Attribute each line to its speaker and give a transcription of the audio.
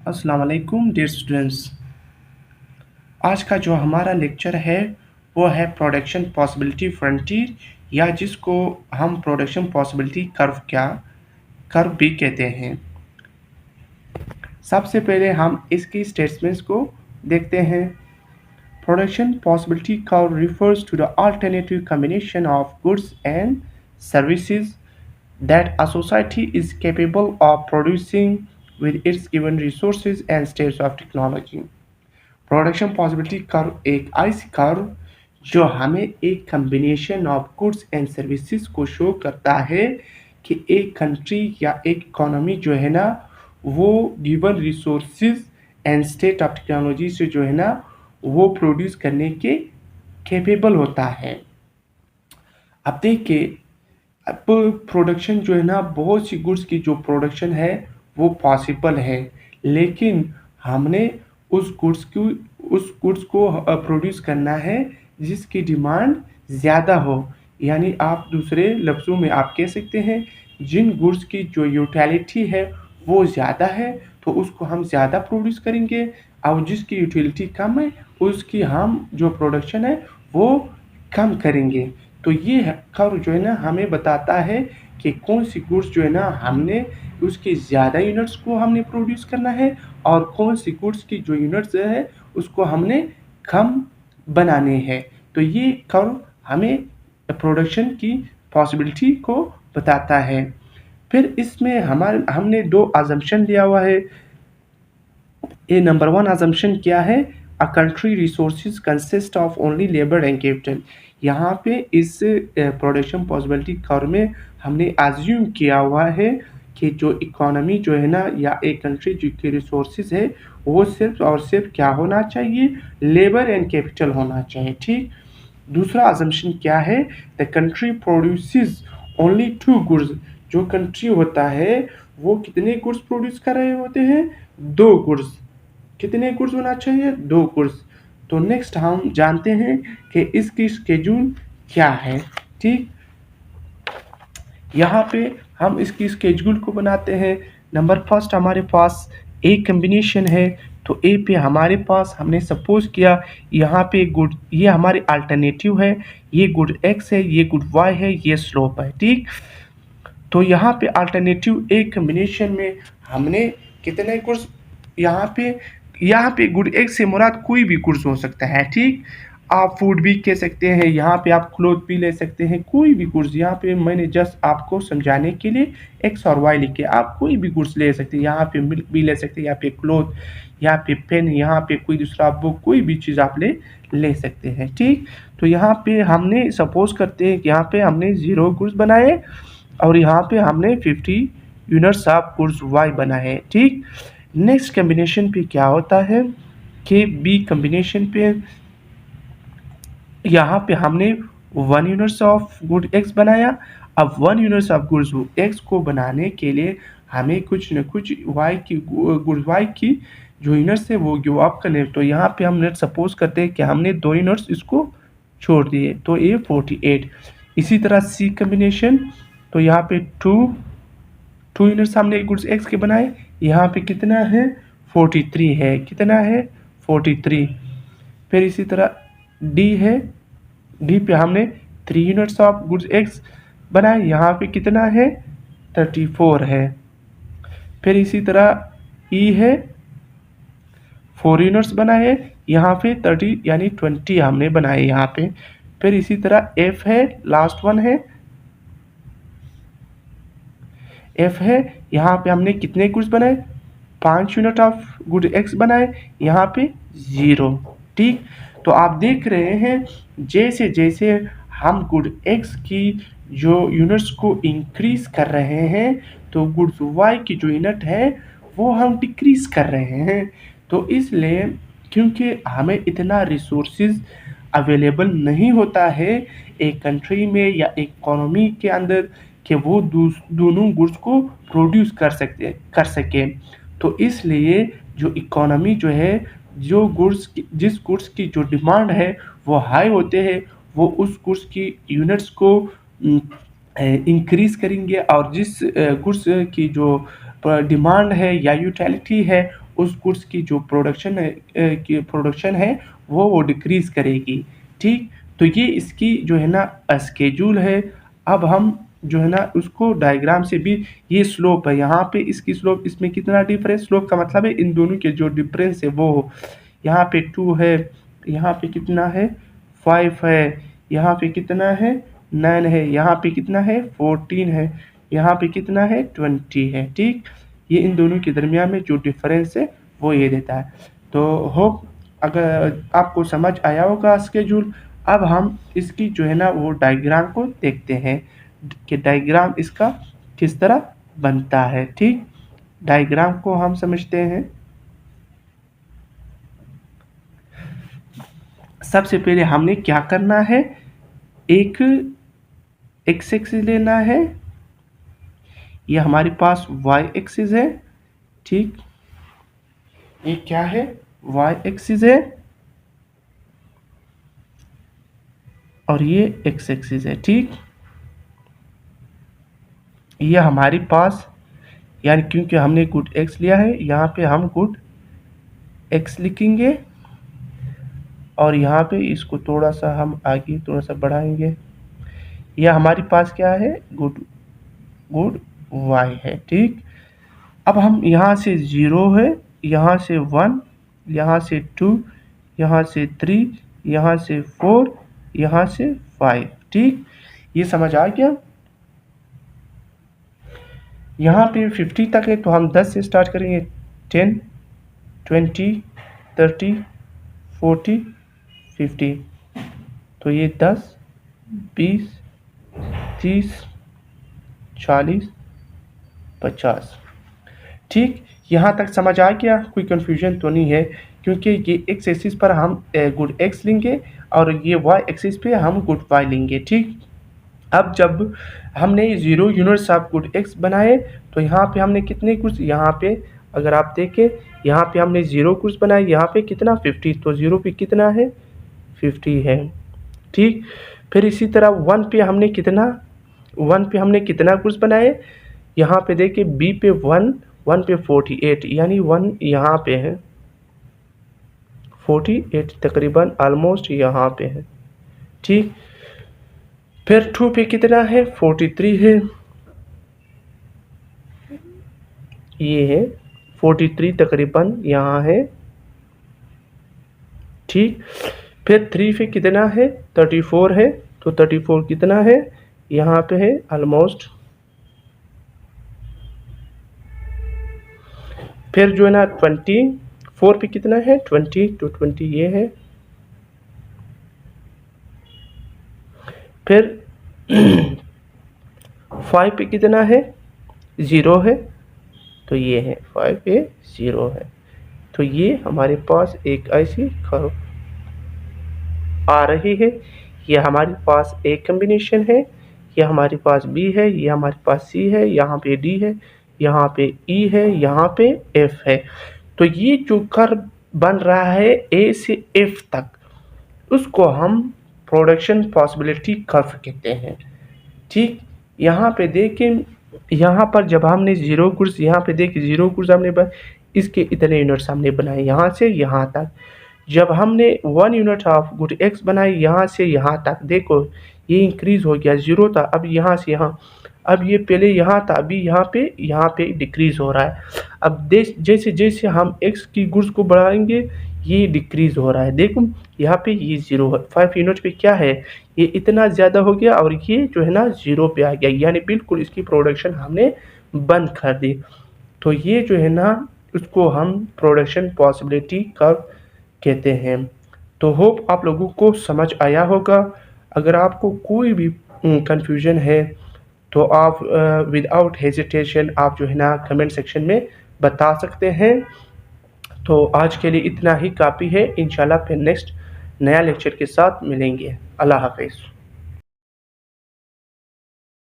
Speaker 1: अस्सलाम वालेकुम dear students. आज का जो हमारा लेक्चर है वो है प्रोडक्शन पॉसिबिलिटी फ्रंटियर, या जिसको हम प्रोडक्शन पॉसिबिलिटी कर्व भी कहते हैं। सबसे पहले हम इसकी स्टेटमेंट्स को देखते हैं। Production possibility curve refers to the alternative combination of goods and services that a society is capable of producing with its given resources and states of technology। Production possibility curve एक ऐसी curve जो हमें एक combination of goods and services को show करता है कि एक कंट्री या एक इकोनॉमी जो है ना वो given resources and state of technology से जो है ना वो प्रोड्यूस करने के कैपेबल होता है। अब देखिए, अब प्रोडक्शन जो है ना बहुत सी गुड्स की जो प्रोडक्शन है वो पॉसिबल है, लेकिन हमने उस गुड्स को प्रोड्यूस करना है जिसकी डिमांड ज़्यादा हो। यानी आप दूसरे लफ्ज़ों में आप कह सकते हैं जिन गुड्स की जो यूटिलिटी है वो ज़्यादा है तो उसको हम ज़्यादा प्रोड्यूस करेंगे, और जिसकी यूटिलिटी कम है उसकी हम जो प्रोडक्शन है वो कम करेंगे। तो ये कर्व जो है ना हमें बताता है कि कौन सी गुड्स जो है ना हमने उसकी ज़्यादा यूनिट्स को हमने प्रोड्यूस करना है और कौन सी गुड्स की जो यूनिट्स है उसको हमने कम बनाने हैं। तो ये कर्व हमें प्रोडक्शन की पॉसिबिलिटी को बताता है। फिर इसमें हमने दो अजम्पशन लिया हुआ है। ये नंबर वन अजम्पशन क्या है? A country resources consist of only labour and capital. यहाँ पे इस प्रोडक्शन पॉसिबिलिटी कर्व में हमने अज्यूम किया हुआ है कि जो इकोनॉमी जो है ना या एक कंट्री जो की रिसोर्सेज है वो सिर्फ और सिर्फ क्या होना चाहिए? लेबर एंड कैपिटल होना चाहिए। ठीक। दूसरा अजम्पशन क्या है? The country produces only two goods. जो कंट्री होता है वो कितने गुड्स प्रोड्यूस कर रहे होते हैं? दो गुड्स। कितने गुड्स होना चाहिए? दो गुड्स। तो नेक्स्ट हम जानते हैं कि इसकी स्केड्यूल क्या है। ठीक। यहाँ पे हम इसकी स्केड्यूल को बनाते हैं। नंबर फर्स्ट हमारे पास ए कम्बिनेशन है, तो ए पे हमारे पास हमने सपोज किया यहाँ पे गुड, ये हमारे अल्टरनेटिव है, ये गुड एक्स है, ये गुड वाई है, ये स्लोप है। ठीक। तो यहाँ पे अल्टरनेटिव ए कम्बिनेशन में हमने कितने गुड्स यहाँ पे गुड एक्स से मुराद कोई भी गुड्स हो सकता है। ठीक। आप फूड भी कह सकते हैं, यहाँ पे आप क्लोथ भी ले सकते हैं, कोई भी गुड्स। यहाँ पे मैंने जस्ट आपको समझाने के लिए एक्स और वाई लिखे, आप कोई भी गुड्स ले सकते हैं। यहाँ पे मिल्क भी ले सकते हैं, यहाँ पे क्लोथ, यहाँ पे पेन, यहाँ पे कोई दूसरा बुक, कोई भी चीज़ आप ले सकते हैं। ठीक। तो यहाँ पे हमने सपोज करते हैं कि यहाँ पे हमने 0 गुड्स बनाए और यहाँ पे हमने 50 यूनिट्स ऑफ गुड्स वाई बनाए। ठीक। नेक्स्ट कम्बिनेशन पे क्या होता है कि बी कम्बिनेशन पे यहाँ पे हमने 1 यूनिट्स ऑफ गुड एक्स बनाया। अब 1 यूनिट्स ऑफ गुड्स एक्स को बनाने के लिए हमें कुछ न कुछ गुड वाई की जो यूनिट्स है वो गिव अप करने। तो यहाँ पे हम नेट सपोज करते हैं कि हमने 2 यूनिट्स इसको छोड़ दिए, तो ये 48। इसी तरह सी कम्बिनेशन, तो यहाँ पे 2 यूनिट्स हमने गुड्स एक्स के बनाए, यहाँ पे कितना है? 43 है। कितना है? 43। फिर इसी तरह डी है, डी पे हमने 3 यूनिट्स ऑफ गुड्स एक्स बनाए, यहाँ पे कितना है? 34 है। फिर इसी तरह ई है, 4 यूनिट्स बनाए, यहाँ पे 30 यानी 20 हमने बनाए यहाँ पे। फिर इसी तरह एफ है, लास्ट वन है, एफ है, यहाँ पे हमने कितने गुड्स बनाए? 5 यूनिट ऑफ गुड एक्स बनाए, यहाँ पे 0। ठीक। तो आप देख रहे हैं जैसे जैसे हम गुड एक्स की जो यूनिट्स को इंक्रीज कर रहे हैं तो गुड्स वाई की जो यूनिट है वो हम डिक्रीज कर रहे हैं। तो इसलिए क्योंकि हमें इतना रिसोर्सेज अवेलेबल नहीं होता है एक कंट्री में या एक इकोनॉमी के अंदर कि वो दोनों गुड्स को प्रोड्यूस कर सके। तो इसलिए जो इकोनॉमी जो है जिस गुड्स की जो डिमांड है वो हाई होते हैं वो उस गुड्स की यूनिट्स को इंक्रीज करेंगे, और जिस गुड्स की जो डिमांड है या यूटिलिटी है उस गुड्स की जो प्रोडक्शन है वो डिक्रीज़ करेगी। ठीक, तो ये इसकी जो है ना स्केड्यूल है। अब हम जो है ना उसको डायग्राम से भी, ये स्लोप है, यहाँ पे इसकी स्लोप, इसमें कितना डिफरेंस, स्लोप का मतलब है इन दोनों के जो डिफरेंस है वो, यहाँ पे 2 है, यहाँ पे कितना है 5 है, यहाँ पे कितना है 9 है, यहाँ पे कितना है 14 है, यहाँ पे कितना है 20 है। ठीक, ये इन दोनों के दरमियान में जो डिफरेंस है वो ये देता है। तो होप अगर आपको समझ आया होगा स्केड्यूल। अब हम इसकी जो है ना वो डायग्राम को देखते हैं कि डायग्राम इसका किस तरह बनता है। ठीक, डायग्राम को हम समझते हैं। सबसे पहले हमने क्या करना है, एक एक्स एक्सिस लेना है, ये हमारे पास वाई एक्सिस है। ठीक, ये क्या है, वाई एक्सिस है, और ये एक्स एक्सिस है। ठीक, ये हमारे पास, यानी क्योंकि हमने गुड एक्स लिया है, यहाँ पे हम गुड एक्स लिखेंगे, और यहाँ पे इसको थोड़ा सा हम आगे थोड़ा सा बढ़ाएंगे। यह हमारे पास क्या है, गुड वाई है। ठीक, अब हम यहाँ से 0 है, यहाँ से 1, यहाँ से 2, यहाँ से 3, यहाँ से 4, यहाँ से 5। ठीक, ये समझ आ गया। यहाँ पे 50 तक है तो हम 10 से स्टार्ट करेंगे, 10, 20, 30, 40, 50। तो ये 10, 20, 30, 40, 50। ठीक, यहाँ तक समझ आ गया, कोई कन्फ्यूजन तो नहीं है, क्योंकि ये एक्स एक्सिस पर हम गुड एक्स लेंगे और ये वाई एक्सिस पे हम गुड वाई लेंगे। ठीक, अब जब हमने 0 यूनिट्स ऑफ गुड एक्स बनाए तो यहाँ पे हमने कितने गुड्स, यहाँ पे अगर आप देखें यहाँ पे हमने 0 गुड्स बनाए, यहाँ पे कितना 50, तो 0 पे कितना है 50 है। ठीक, फिर इसी तरह 1 पे हमने कितना गुड्स बनाए, यहाँ पे देखिए बी पे 1 पे 48, यानी 1 यहाँ पे है, 48 तकरीबन ऑलमोस्ट यहाँ पे है। ठीक, फिर 2 पे कितना है 43 है, ये है 43 तकरीबन यहाँ है। ठीक, फिर 3 पे कितना है 34 है, तो 34 कितना है यहाँ पे है ऑलमोस्ट। फिर जो है ना 24 पे कितना है 20, तो 20 ये है। फिर 5 पे कितना है 0 है, तो ये है 5 पे 0 है। तो ये हमारे पास एक ऐसी कर्व आ रही है। ये हमारे पास ए कम्बिनेशन है, ये हमारे पास बी है, ये हमारे पास सी है, यहाँ पे डी है, यहाँ पे ई है, यहाँ पे एफ है। तो ये जो कर्व बन रहा है ए से एफ तक, उसको हम प्रोडक्शन पॉसिबिलिटी कर्व कहते हैं। ठीक, यहाँ पे देखें, यहाँ पर जब हमने 0 गुड्स, यहाँ पे देखिए 0 गुड्स हमने इसके इतने यूनिट्स हमने बनाए यहाँ से यहाँ तक। जब हमने 1 यूनिट ऑफ गुड एक्स बनाई यहाँ से यहाँ तक, देखो ये इंक्रीज हो गया, 0 था अब यहाँ से यहाँ, अब ये पहले यहाँ था अभी यहाँ पे डिक्रीज हो रहा है। अब जैसे जैसे हम एक्स की गुड्स को बढ़ाएंगे ये डिक्रीज हो रहा है। देखो यहाँ पे ये 0 है, 5 यूनिट पे क्या है ये इतना ज़्यादा हो गया, और ये जो है ना 0 पे आ गया, यानी बिल्कुल इसकी प्रोडक्शन हमने बंद कर दी। तो ये जो है ना उसको हम प्रोडक्शन पॉसिबिलिटी कर्व कहते हैं। तो होप आप लोगों को समझ आया होगा। अगर आपको कोई भी कंफ्यूजन है तो आप विदाउट हेजिटेशन आप जो है ना कमेंट सेक्शन में बता सकते हैं। तो आज के लिए इतना ही काफ़ी है, इंशाल्लाह फिर नेक्स्ट नया लेक्चर के साथ मिलेंगे। अल्लाह हाफिज़।